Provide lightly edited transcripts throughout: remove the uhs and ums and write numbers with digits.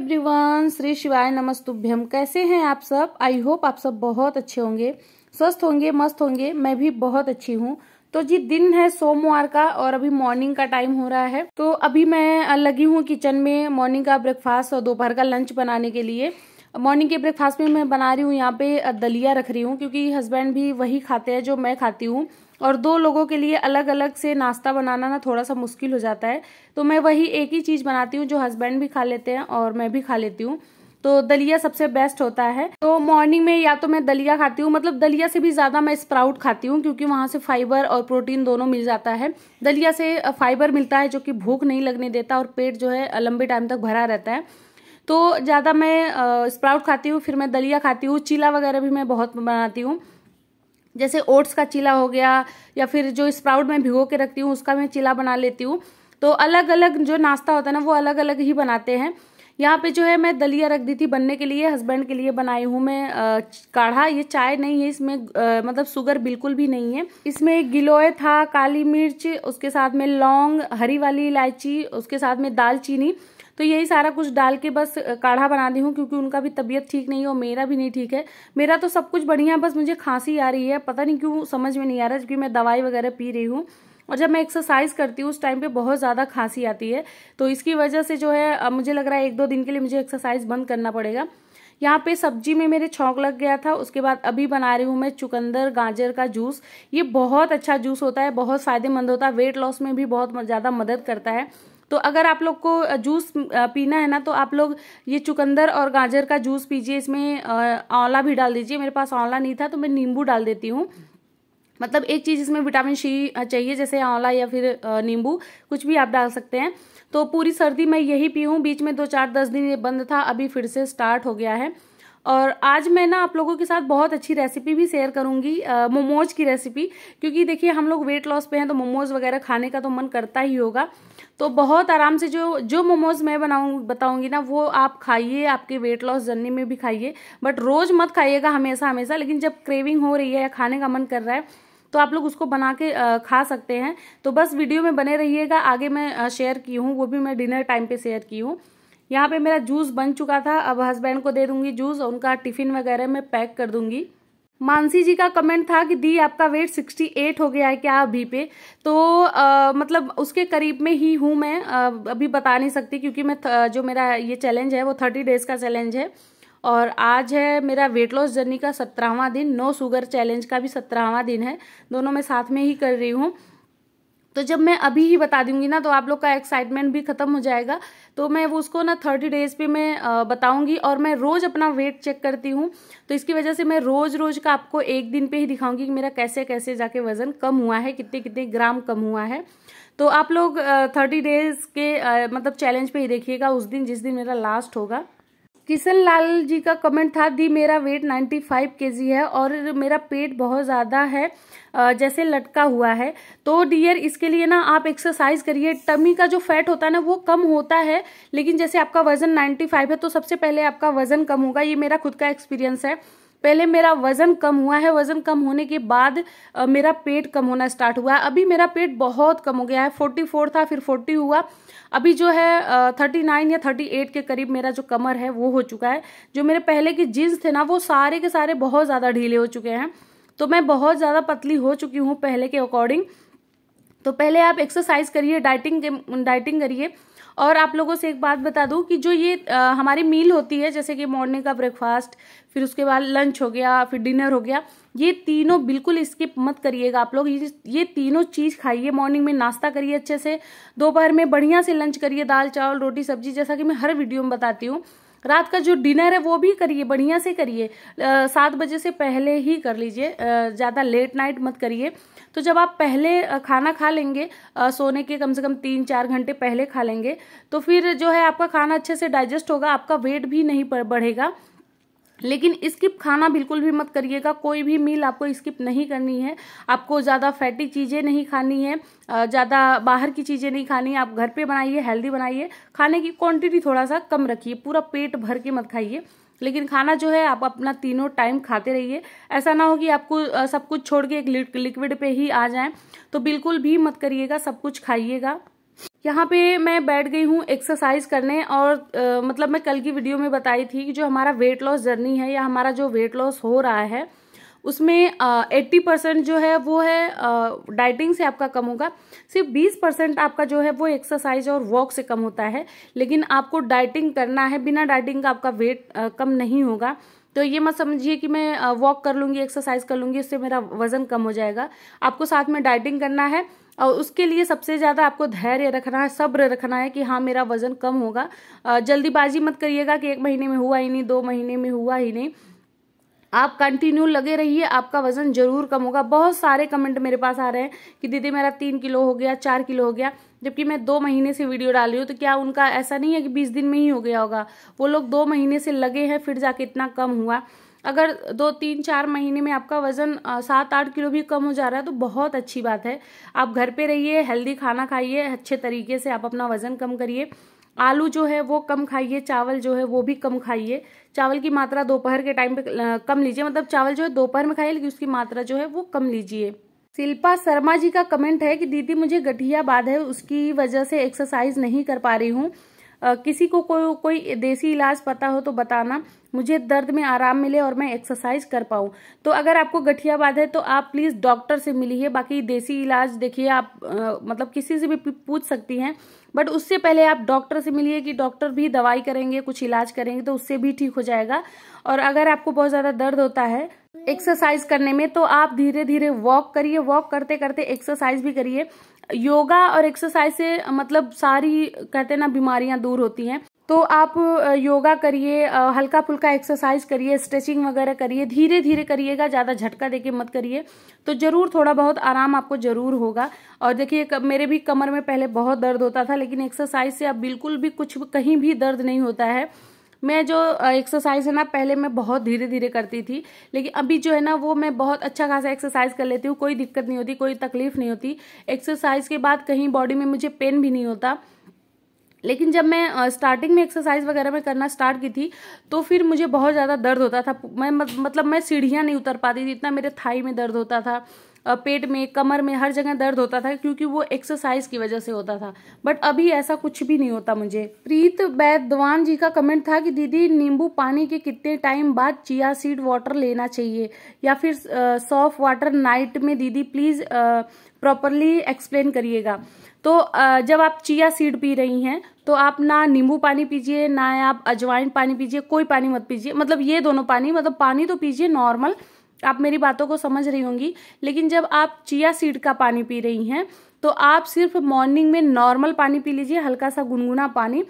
Everyone, Shri शिवाय नमस्तुभ्यम। कैसे हैं आप सब? आई होप आप सब बहुत अच्छे होंगे, स्वस्थ होंगे, मस्त होंगे। मैं भी बहुत अच्छी हूँ। तो जी दिन है सोमवार का और अभी मॉर्निंग का टाइम हो रहा है। तो अभी मैं लगी हूँ किचन में मॉर्निंग का ब्रेकफास्ट और दोपहर का लंच बनाने के लिए। मॉर्निंग के ब्रेकफास्ट में मैं बना रही हूँ यहाँ पे दलिया रख रही हूँ, क्योंकि हस्बैंड भी वही खाते हैं जो मैं खाती हूँ और दो लोगों के लिए अलग अलग से नाश्ता बनाना ना थोड़ा सा मुश्किल हो जाता है। तो मैं वही एक ही चीज बनाती हूँ जो हस्बैंड भी खा लेते हैं और मैं भी खा लेती हूँ। तो दलिया सबसे बेस्ट होता है। तो मॉर्निंग में या तो मैं दलिया खाती हूँ, मतलब दलिया से भी ज्यादा मैं स्प्राउट खाती हूँ, क्योंकि वहां से फाइबर और प्रोटीन दोनों मिल जाता है। दलिया से फाइबर मिलता है जो कि भूख नहीं लगने देता और पेट जो है लंबे टाइम तक भरा रहता है। तो ज्यादा मैं स्प्राउट खाती हूँ, फिर मैं दलिया खाती हूँ। चीला वगैरह भी मैं बहुत बनाती हूँ, जैसे ओट्स का चीला हो गया या फिर जो स्प्राउट मैं भिगो के रखती हूँ उसका मैं चीला बना लेती हूँ। तो अलग अलग जो नाश्ता होता है ना वो अलग अलग ही बनाते हैं। यहाँ पे जो है मैं दलिया रख दी थी बनने के लिए, हस्बैंड के लिए बनाई हूँ मैं काढ़ा। ये चाय नहीं है, इसमें मतलब शुगर बिल्कुल भी नहीं है। इसमें गिलोय था, काली मिर्च, उसके साथ में लौंग, हरी वाली इलायची, उसके साथ में दालचीनी। तो यही सारा कुछ डाल के बस काढ़ा बना दी हूँ, क्योंकि उनका भी तबीयत ठीक नहीं है और मेरा भी नहीं ठीक है। मेरा तो सब कुछ बढ़िया, बस मुझे खांसी आ रही है, पता नहीं क्यों समझ में नहीं आ रहा, क्योंकि मैं दवाई वगैरह पी रही हूँ और जब मैं एक्सरसाइज करती हूँ उस टाइम पे बहुत ज्यादा खांसी आती है। तो इसकी वजह से जो है अब मुझे लग रहा है 1-2 दिन के लिए मुझे एक्सरसाइज बंद करना पड़ेगा। यहाँ पे सब्जी में मेरे छौंक लग गया था। उसके बाद अभी बना रही हूँ मैं चुकंदर गाजर का जूस। ये बहुत अच्छा जूस होता है, बहुत फायदेमंद होता है, वेट लॉस में भी बहुत ज्यादा मदद करता है। तो अगर आप लोग को जूस पीना है ना तो आप लोग ये चुकंदर और गाजर का जूस पीजिए। इसमें आंवला भी डाल दीजिए। मेरे पास आंवला नहीं था तो मैं नींबू डाल देती हूँ। मतलब एक चीज इसमें विटामिन सी चाहिए, जैसे आंवला या फिर नींबू, कुछ भी आप डाल सकते हैं। तो पूरी सर्दी मैं यही पी हूँ। बीच में 2-4-10 दिन ये बंद था, अभी फिर से स्टार्ट हो गया है। और आज मैं ना आप लोगों के साथ बहुत अच्छी रेसिपी भी शेयर करूंगी, मोमोज की रेसिपी। क्योंकि देखिए हम लोग वेट लॉस पे हैं तो मोमोज वगैरह खाने का तो मन करता ही होगा। तो बहुत आराम से जो मोमोज मैं बताऊंगी ना वो आप खाइए, आपके वेट लॉस जर्नी में भी खाइए। बट रोज मत खाइएगा हमेशा हमेशा, लेकिन जब क्रेविंग हो रही है या खाने का मन कर रहा है तो आप लोग उसको बना के खा सकते हैं। तो बस वीडियो में बने रहिएगा। आगे मैं शेयर की हूँ, वो भी मैं डिनर टाइम पे शेयर की हूँ। यहाँ पे मेरा जूस बन चुका था, अब हस्बैंड को दे दूंगी जूस और उनका टिफिन वगैरह में पैक कर दूंगी। मानसी जी का कमेंट था कि दी आपका वेट 68 हो गया है क्या अभी पे? तो मतलब उसके करीब में ही हूं मैं। अभी बता नहीं सकती, क्योंकि मैं जो मेरा ये चैलेंज है वो 30 डेज का चैलेंज है और आज है मेरा वेट लॉस जर्नी का 17वां दिन। नो शुगर चैलेंज का भी 17वां दिन है, दोनों मैं साथ में ही कर रही हूँ। तो जब मैं अभी ही बता दूंगी ना तो आप लोग का एक्साइटमेंट भी खत्म हो जाएगा। तो मैं वो उसको ना 30 डेज पे मैं बताऊंगी। और मैं रोज अपना वेट चेक करती हूँ, तो इसकी वजह से मैं रोज रोज का आपको एक दिन पे ही दिखाऊंगी कि मेरा कैसे कैसे जाके वजन कम हुआ है, कितने कितने ग्राम कम हुआ है। तो आप लोग 30 डेज के मतलब चैलेंज पे ही देखिएगा, उस दिन जिस दिन मेरा लास्ट होगा। किशन लाल जी का कमेंट था दी मेरा वेट 95 केजी है और मेरा पेट बहुत ज्यादा है, जैसे लटका हुआ है। तो डियर इसके लिए ना आप एक्सरसाइज करिए। टमी का जो फैट होता है ना वो कम होता है, लेकिन जैसे आपका वजन 95 है तो सबसे पहले आपका वजन कम होगा। ये मेरा खुद का एक्सपीरियंस है। पहले मेरा वजन कम हुआ है, वजन कम होने के बाद मेरा पेट कम होना स्टार्ट हुआ है। अभी मेरा पेट बहुत कम हो गया है, 44 था फिर 40 हुआ, अभी जो है 39 या 38 के करीब मेरा जो कमर है वो हो चुका है। जो मेरे पहले के जींस थे ना वो सारे के सारे बहुत ज्यादा ढीले हो चुके हैं। तो मैं बहुत ज्यादा पतली हो चुकी हूँ पहले के अकॉर्डिंग। तो पहले आप एक्सरसाइज करिए, डाइटिंग करिए। और आप लोगों से एक बात बता दूं कि जो ये हमारी मील होती है, जैसे कि मॉर्निंग का ब्रेकफास्ट, फिर उसके बाद लंच हो गया, फिर डिनर हो गया, ये तीनों बिल्कुल स्किप मत करिएगा आप लोग। ये तीनों चीज खाइए। मॉर्निंग में नाश्ता करिए अच्छे से, दोपहर में बढ़िया से लंच करिए, दाल चावल रोटी सब्जी, जैसा कि मैं हर वीडियो में बताती हूँ। रात का जो डिनर है वो भी करिए, बढ़िया से करिए, 7 बजे से पहले ही कर लीजिए, ज्यादा लेट नाइट मत करिए। तो जब आप पहले खाना खा लेंगे, सोने के कम से कम 3-4 घंटे पहले खा लेंगे, तो फिर जो है आपका खाना अच्छे से डाइजेस्ट होगा, आपका वेट भी नहीं बढ़ेगा। लेकिन स्किप खाना बिल्कुल भी मत करिएगा, कोई भी मील आपको स्किप नहीं करनी है। आपको ज्यादा फैटी चीजें नहीं खानी है, ज्यादा बाहर की चीजें नहीं खानी है। आप घर पे बनाइए, हेल्दी बनाइए, खाने की क्वांटिटी थोड़ा सा कम रखिए, पूरा पेट भर के मत खाइए। लेकिन खाना जो है आप अपना तीनों टाइम खाते रहिए। ऐसा ना हो कि आपको सब कुछ छोड़ के एक लिक्विड पे ही आ जाए, तो बिल्कुल भी मत करिएगा, सब कुछ खाइएगा। यहाँ पे मैं बैठ गई हूँ एक्सरसाइज करने और मतलब मैं कल की वीडियो में बताई थी कि जो हमारा वेट लॉस जर्नी है या हमारा जो वेट लॉस हो रहा है उसमें 80% जो है वो है डाइटिंग से आपका कम होगा। सिर्फ 20% आपका जो है वो एक्सरसाइज और वॉक से कम होता है। लेकिन आपको डाइटिंग करना है, बिना डाइटिंग का आपका वेट कम नहीं होगा। तो ये मत समझिए कि मैं वॉक कर लूंगी, एक्सरसाइज कर लूंगी, इससे मेरा वजन कम हो जाएगा। आपको साथ में डाइटिंग करना है और उसके लिए सबसे ज्यादा आपको धैर्य रखना है, सब्र रखना है कि हाँ मेरा वजन कम होगा। जल्दीबाजी मत करिएगा कि 1 महीने में हुआ ही नहीं, 2 महीने में हुआ ही नहीं। आप कंटिन्यू लगे रहिए, आपका वजन जरूर कम होगा। बहुत सारे कमेंट मेरे पास आ रहे हैं कि दीदी मेरा 3 किलो हो गया, 4 किलो हो गया, जबकि मैं 2 महीने से वीडियो डाल रही हूँ। तो क्या उनका ऐसा नहीं है कि 20 दिन में ही हो गया होगा? वो लोग 2 महीने से लगे हैं, फिर जाके इतना कम हुआ। अगर 2, 3, 4 महीने में आपका वजन 7-8 किलो भी कम हो जा रहा है तो बहुत अच्छी बात है। आप घर पे रहिए, हेल्दी खाना खाइए, अच्छे तरीके से आप अपना वजन कम करिए। आलू जो है वो कम खाइए, चावल जो है वो भी कम खाइए। चावल की मात्रा दोपहर के टाइम पे कम लीजिए, मतलब चावल जो है दोपहर में खाइए लेकिन उसकी मात्रा जो है वो कम लीजिए। शिल्पा शर्मा जी का कमेंट है कि दीदी मुझे गठिया बात है, उसकी वजह से एक्सरसाइज नहीं कर पा रही हूँ। किसी को कोई देसी इलाज पता हो तो बताना, मुझे दर्द में आराम मिले और मैं एक्सरसाइज कर पाऊँ। तो अगर आपको गठियाबाद है तो आप प्लीज डॉक्टर से मिलिए। बाकी देसी इलाज देखिए आप मतलब किसी से भी पूछ सकती हैं, बट उससे पहले आप डॉक्टर से मिलिए कि डॉक्टर भी दवाई करेंगे, कुछ इलाज करेंगे तो उससे भी ठीक हो जाएगा। और अगर आपको बहुत ज्यादा दर्द होता है एक्सरसाइज करने में तो आप धीरे धीरे वॉक करिए, वॉक करते करते एक्सरसाइज भी करिए। योगा और एक्सरसाइज से मतलब सारी कहते हैं ना बीमारियां दूर होती हैं। तो आप योगा करिए, हल्का फुल्का एक्सरसाइज करिए, स्ट्रेचिंग वगैरह करिए, धीरे धीरे करिएगा, ज्यादा झटका देके मत करिए, तो जरूर थोड़ा बहुत आराम आपको जरूर होगा। और देखिए मेरे भी कमर में पहले बहुत दर्द होता था, लेकिन एक्सरसाइज से अब बिल्कुल भी कुछ कहीं भी दर्द नहीं होता है। मैं जो एक्सरसाइज है ना पहले मैं बहुत धीरे धीरे करती थी, लेकिन अभी जो है ना वो मैं बहुत अच्छा खासा एक्सरसाइज कर लेती हूँ, कोई दिक्कत नहीं होती, कोई तकलीफ नहीं होती। एक्सरसाइज के बाद कहीं बॉडी में मुझे पेन भी नहीं होता। लेकिन जब मैं स्टार्टिंग में एक्सरसाइज वगैरह में करना स्टार्ट की थी तो फिर मुझे बहुत ज़्यादा दर्द होता था। मैं मतलब मैं सीढ़ियाँ नहीं उतर पाती थी, इतना मेरे थाई में दर्द होता था, पेट में, कमर में, हर जगह दर्द होता था, क्योंकि वो एक्सरसाइज की वजह से होता था। बट अभी ऐसा कुछ भी नहीं होता मुझे। प्रीत बैदवान जी का कमेंट था कि दीदी नींबू पानी के कितने टाइम बाद चिया सीड वाटर लेना चाहिए या फिर सॉफ्ट वाटर नाइट में? दीदी प्लीज प्रॉपरली एक्सप्लेन करिएगा। तो जब आप चिया सीड पी रही हैं तो आप ना नींबू पानी पीजिए, ना आप अजवाइन पानी पीजिए, कोई पानी मत पीजिए। मतलब ये दोनों पानी, मतलब पानी तो पीजिए नॉर्मल, आप मेरी बातों को समझ रही होंगी। लेकिन जब आप चिया सीड का पानी पी रही हैं तो आप सिर्फ मॉर्निंग में नॉर्मल पानी पी लीजिए, हल्का सा गुनगुना पानी,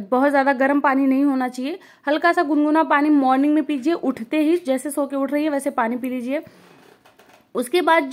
बहुत ज्यादा गर्म पानी नहीं होना चाहिए। हल्का सा गुनगुना पानी मॉर्निंग में पीजिए, उठते ही जैसे सो के उठ रही है वैसे पानी पी लीजिए। उसके बाद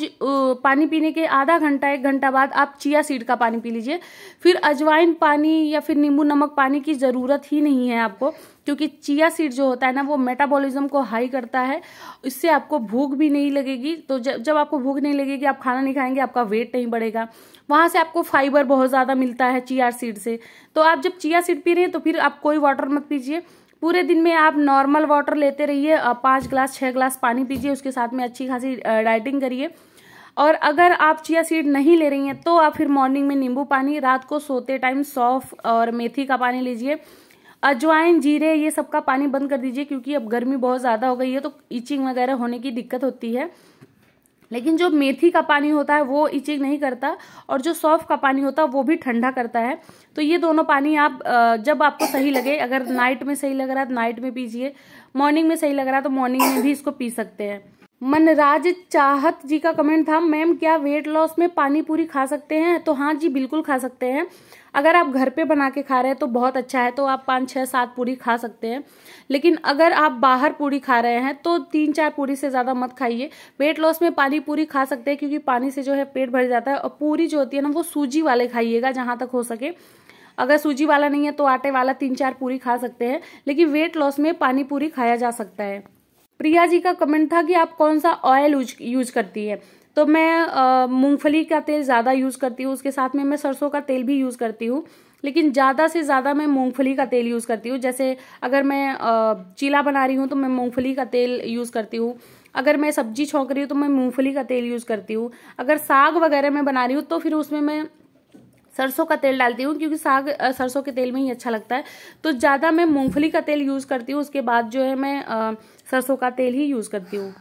पानी पीने के आधा घंटा 1 घंटा बाद आप चिया सीड का पानी पी लीजिए। फिर अजवाइन पानी या फिर नींबू नमक पानी की जरूरत ही नहीं है आपको, क्योंकि चिया सीड जो होता है ना वो मेटाबॉलिज्म को हाई करता है, इससे आपको भूख भी नहीं लगेगी। तो जब आपको भूख नहीं लगेगी, आप खाना नहीं खाएंगे, आपका वेट नहीं बढ़ेगा। वहां से आपको फाइबर बहुत ज्यादा मिलता है चिया सीड से। तो आप जब चिया सीड पी रहे हैं तो फिर आप कोई वाटर मत पीजिए, पूरे दिन में आप नॉर्मल वाटर लेते रहिए, 5 ग्लास 6 ग्लास पानी पीजिए, उसके साथ में अच्छी खासी डाइटिंग करिए। और अगर आप चिया सीड नहीं ले रही हैं तो आप फिर मॉर्निंग में नींबू पानी, रात को सोते टाइम सौंफ और मेथी का पानी लीजिए। अजवाइन, जीरे, ये सब का पानी बंद कर दीजिए, क्योंकि अब गर्मी बहुत ज्यादा हो गई है तो इचिंग वगैरह होने की दिक्कत होती है। लेकिन जो मेथी का पानी होता है वो इचिंग नहीं करता, और जो सौंफ का पानी होता है वो भी ठंडा करता है। तो ये दोनों पानी आप जब आपको सही लगे, अगर नाइट में सही लग रहा है तो नाइट में पीजिए, मॉर्निंग में सही लग रहा है तो मॉर्निंग में भी इसको पी सकते हैं। मनराज चाहत जी का कमेंट था, मैम क्या वेट लॉस में पानी पूरी खा सकते हैं? तो हाँ जी, बिल्कुल खा सकते हैं। अगर आप घर पे बना के खा रहे हैं तो बहुत अच्छा है, तो आप 5, 6, 7 पूरी खा सकते हैं। लेकिन अगर आप बाहर पूरी खा रहे हैं तो 3, 4 पूरी से ज्यादा मत खाइए। वेट लॉस में पानी पूरी खा सकते हैं, क्योंकि पानी से जो है पेट भर जाता है। और पूरी जो होती है ना वो सूजी वाले खाइएगा जहां तक हो सके। अगर सूजी वाला नहीं है तो आटे वाला 3, 4 पूरी खा सकते हैं, लेकिन वेट लॉस में पानी पूरी खाया जा सकता है। प्रिया जी का कमेंट था कि आप कौन सा ऑयल यूज करती है? तो मैं मूंगफली का तेल ज्यादा यूज करती हूँ, उसके साथ में मैं सरसों का तेल भी यूज करती हूँ, लेकिन ज्यादा से ज्यादा मैं मूंगफली का तेल यूज करती हूँ। जैसे अगर मैं चीला बना रही हूँ तो मैं मूंगफली का तेल यूज करती हूँ। अगर मैं सब्जी छौंक रही हूँ तो मैं मूंगफली का तेल यूज करती हूँ। अगर साग वगैरह मैं बना रही हूँ तो फिर उसमें मैं सरसों का तेल डालती हूँ, क्योंकि साग सरसों के तेल में ही अच्छा लगता है। तो ज़्यादा मैं मूंगफली का तेल यूज़ करती हूँ, उसके बाद जो है मैं सरसों का तेल ही यूज़ करती हूँ।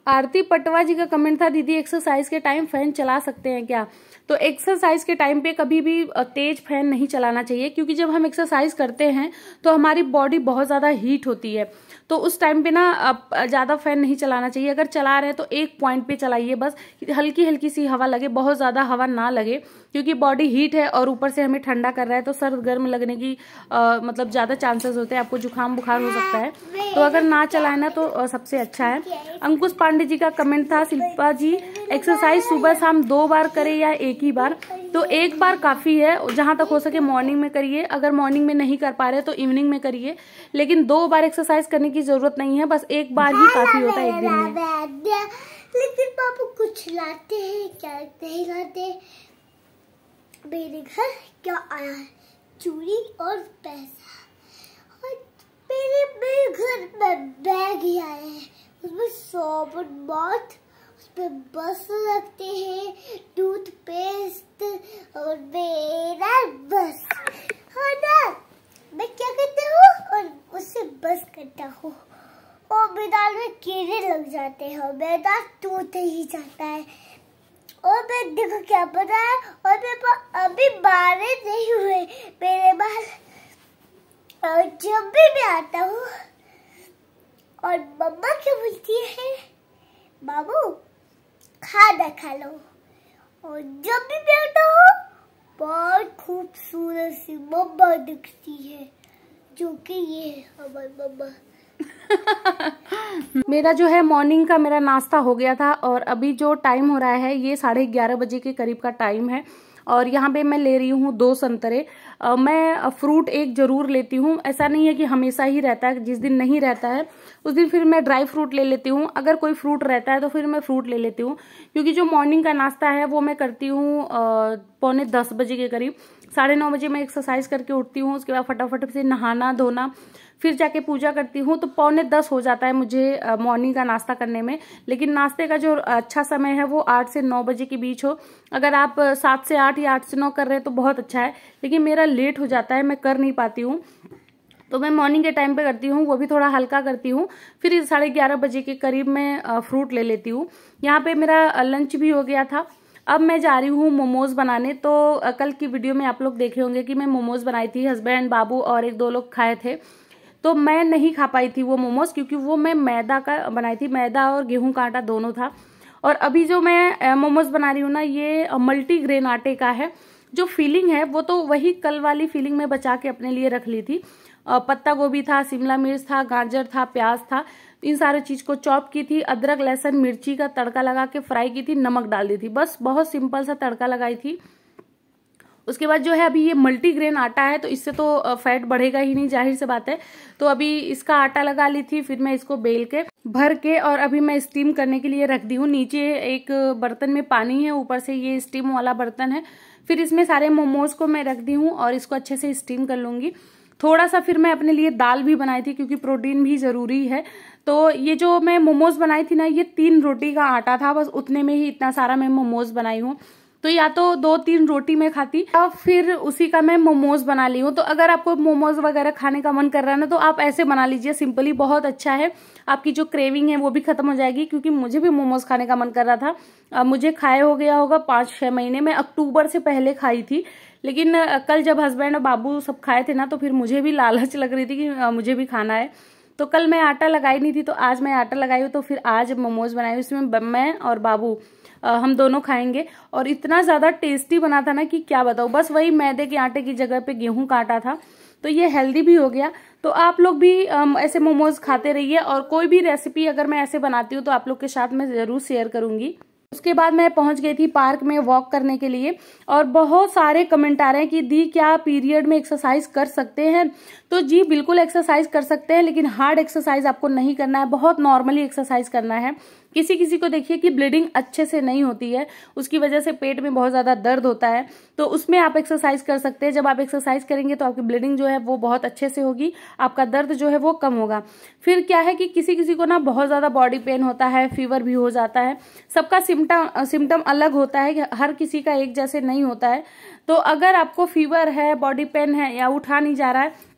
आरती पटवा जी का कमेंट था, दीदी एक्सरसाइज के टाइम फैन चला सकते हैं क्या? तो एक्सरसाइज के टाइम पे कभी भी तेज फैन नहीं चलाना चाहिए, क्योंकि जब हम एक्सरसाइज करते हैं तो हमारी बॉडी बहुत ज़्यादा हीट होती है। तो उस टाइम पे ना ज़्यादा फैन नहीं चलाना चाहिए। अगर चला रहे हैं तो एक पॉइंट पे चलाइए, बस हल्की हल्की सी हवा लगे, बहुत ज़्यादा हवा ना लगे, क्योंकि बॉडी हीट है और ऊपर से हमें ठंडा कर रहा है, तो सर्द गर्म लगने की मतलब ज़्यादा चांसेस होते हैं, आपको जुकाम बुखार हो सकता है। तो अगर ना चलाए ना तो सबसे अच्छा है। अंकुश पांडे जी का कमेंट था, शिल्पा जी एक्सरसाइज सुबह शाम 2 बार करें या एक ही बार? तो एक बार काफी है, जहां तक हो सके मॉर्निंग में करिए। अगर मॉर्निंग में नहीं कर पा रहे तो इवनिंग में करिए, लेकिन 2 बार एक्सरसाइज करने की जरूरत नहीं है, बस एक बार ही काफी होता है एक दिन में। लेकिन पापा कुछ लाते हैं क्या नहीं लाते? मेरे घर क्या आया है? चूड़ी और पैसा। और मेरे घर में बैग ही आया है, उसमें साबुन बाथ, उसमें बस रखते हैं, टूथपेस्ट और मेरा बस है ना। मैं क्या करता हूँ और उससे बस करता हूँ, और मेरे दाल में कीड़े लग जाते हैं, मेरा दाल टूट ही जाता है। और मैं देखो क्या पता है, और मेरे पास अभी बारिश नहीं हुए मेरे बाल। और जब भी मैं आता हूँ और मम्मा क्या बोलती है, बाबू खाना खा लो। और जब भी मैं आता हूँ बहुत खूबसूरत सी मम्मा दिखती है, जो कि ये है हमारी मम्मा। मेरा जो है मॉर्निंग का मेरा नाश्ता हो गया था, और अभी जो टाइम हो रहा है ये 11:30 बजे के करीब का टाइम है। और यहाँ पे मैं ले रही हूँ 2 संतरे। मैं फ्रूट एक जरूर लेती हूँ, ऐसा नहीं है कि हमेशा ही रहता है, जिस दिन नहीं रहता है उस दिन फिर मैं ड्राई फ्रूट ले लेती हूँ। अगर कोई फ्रूट रहता है तो फिर मैं फ्रूट ले लेती हूँ, क्योंकि जो मॉर्निंग का नाश्ता है वो मैं करती हूँ 9:45 बजे के करीब। 9:30 बजे मैं एक्सरसाइज करके उठती हूँ, उसके बाद फटाफट से नहाना धोना, फिर जाके पूजा करती हूँ, तो 9:45 हो जाता है मुझे मॉर्निंग का नाश्ता करने में। लेकिन नाश्ते का जो अच्छा समय है वो 8 से 9 बजे के बीच हो। अगर आप 7 से 8 या 8 से 9 कर रहे हैं तो बहुत अच्छा है, लेकिन मेरा लेट हो जाता है, मैं कर नहीं पाती हूँ। तो मैं मॉर्निंग के टाइम पे करती हूँ, वो भी थोड़ा हल्का करती हूँ। फिर 11:30 बजे के करीब मैं फ्रूट ले लेती हूँ। यहाँ पे मेरा लंच भी हो गया था। अब मैं जा रही हूँ मोमोज बनाने। तो कल की वीडियो में आप लोग देखे होंगे कि मैं मोमोज बनाई थी, हस्बैंड बाबू और 1-2 लोग खाए थे। तो मैं नहीं खा पाई थी वो मोमोज, क्योंकि वो मैं मैदा का बनाई थी, मैदा और गेहूं का आटा दोनों था। और अभी जो मैं मोमोज बना रही हूँ ना, ये मल्टीग्रेन आटे का है। जो फीलिंग है वो तो वही कल वाली फीलिंग में बचा के अपने लिए रख ली थी। पत्ता गोभी था, शिमला मिर्च था, गाजर था, प्याज था, इन सारे चीज को चॉप की थी, अदरक लहसुन मिर्ची का तड़का लगा के फ्राई की थी, नमक डाल दी थी, बस बहुत सिंपल सा तड़का लगाई थी। उसके बाद जो है अभी ये मल्टीग्रेन आटा है, तो इससे तो फैट बढ़ेगा ही नहीं, जाहिर सी बात है। तो अभी इसका आटा लगा ली थी, फिर मैं इसको बेल के भर के और अभी मैं स्टीम करने के लिए रख दी हूँ। नीचे एक बर्तन में पानी है, ऊपर से ये स्टीम वाला बर्तन है। फिर इसमें सारे मोमोज को मैं रख दी हूँ और इसको अच्छे से स्टीम कर लूंगी। थोड़ा सा फिर मैं अपने लिए दाल भी बनाई थी, क्योंकि प्रोटीन भी जरूरी है। तो ये जो मैं मोमोज बनाई थी ना, ये 3 रोटी का आटा था, बस उतने में ही इतना सारा मैं मोमोज बनाई हूँ। तो या तो 2-3 रोटी मैं खाती और फिर उसी का मैं मोमोज बना ली हूँ। तो अगर आपको मोमोज वगैरह खाने का मन कर रहा है ना, तो आप ऐसे बना लीजिए, सिंपली, बहुत अच्छा है। आपकी जो क्रेविंग है वो भी खत्म हो जाएगी, क्योंकि मुझे भी मोमोज खाने का मन कर रहा था। मुझे खाए हो गया होगा 5-6 महीने में, अक्टूबर से पहले खाई थी। लेकिन कल जब हस्बैंड और बाबू सब खाए थे ना, तो फिर मुझे भी लालच लग रही थी कि मुझे भी खाना है। तो कल मैं आटा लगाई नहीं थी, तो आज मैं आटा लगाई हूँ, तो फिर आज मोमोज बनाई। उसमें मैं और बाबू हम दोनों खाएंगे। और इतना ज्यादा टेस्टी बना था ना कि क्या बताऊं। बस वही मैदे के आटे की जगह पे गेहूं का आटा था, तो ये हेल्दी भी हो गया। तो आप लोग भी ऐसे मोमोज खाते रहिए, और कोई भी रेसिपी अगर मैं ऐसे बनाती हूँ तो आप लोग के साथ मैं जरूर शेयर करूंगी। उसके बाद मैं पहुंच गई थी पार्क में वॉक करने के लिए, और बहुत सारे कमेंट आ रहे हैं कि दी क्या पीरियड में एक्सरसाइज कर सकते हैं? तो जी बिल्कुल एक्सरसाइज कर सकते हैं, लेकिन हार्ड एक्सरसाइज आपको नहीं करना है, बहुत नॉर्मली एक्सरसाइज करना है। किसी किसी को देखिए कि ब्लीडिंग अच्छे से नहीं होती है, उसकी वजह से पेट में बहुत ज्यादा दर्द होता है, तो उसमें आप एक्सरसाइज कर सकते हैं। जब आप एक्सरसाइज करेंगे तो आपकी ब्लीडिंग जो है वो बहुत अच्छे से होगी, आपका दर्द जो है वो कम होगा। फिर क्या है कि किसी किसी को ना बहुत ज्यादा बॉडी पेन होता है, फीवर भी हो जाता है, सबका सिम्टम अलग होता है, हर किसी का एक जैसे नहीं होता है। तो अगर आपको फीवर है, बॉडी पेन है या उठा नहीं जा रहा है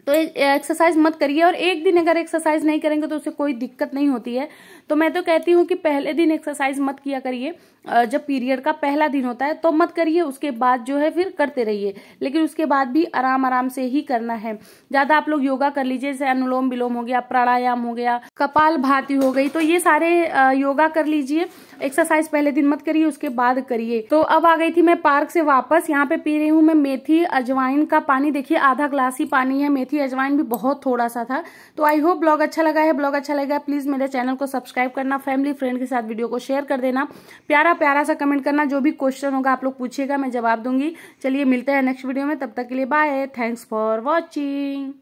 तो एक्सरसाइज मत करिए। और एक दिन अगर एक्सरसाइज नहीं करेंगे तो उससे कोई दिक्कत नहीं होती है। तो मैं तो कहती हूँ कि पहले दिन एक्सरसाइज मत किया करिए, जब पीरियड का पहला दिन होता है तो मत करिए, उसके बाद जो है फिर करते रहिए, लेकिन उसके बाद भी आराम आराम से ही करना है। ज्यादा आप लोग योगा कर लीजिए, जैसे अनुलोम विलोम हो गया, प्राणायाम हो गया, कपाल भाती हो गई, तो ये सारे योगा कर लीजिए। एक्सरसाइज पहले दिन मत करिए, उसके बाद करिए। तो अब आ गई थी मैं पार्क से वापस, यहाँ पे पी रही हूँ मैं मेथी अजवाइन का पानी। देखिए आधा ग्लास ही पानी है, मेथी अजवाइन भी बहुत थोड़ा सा था। तो आई होप ब्लॉग अच्छा लगा है। ब्लॉग अच्छा लगा प्लीज मेरे चैनल को सब्सक्राइब करना, फैमिली फ्रेंड के साथ वीडियो को शेयर कर देना, प्यारा प्यारा सा कमेंट करना, जो भी क्वेश्चन होगा आप लोग पूछिएगा, मैं जवाब दूंगी। चलिए मिलते हैं नेक्स्ट वीडियो में, तब तक के लिए बाय, थैंक्स फॉर वॉचिंग।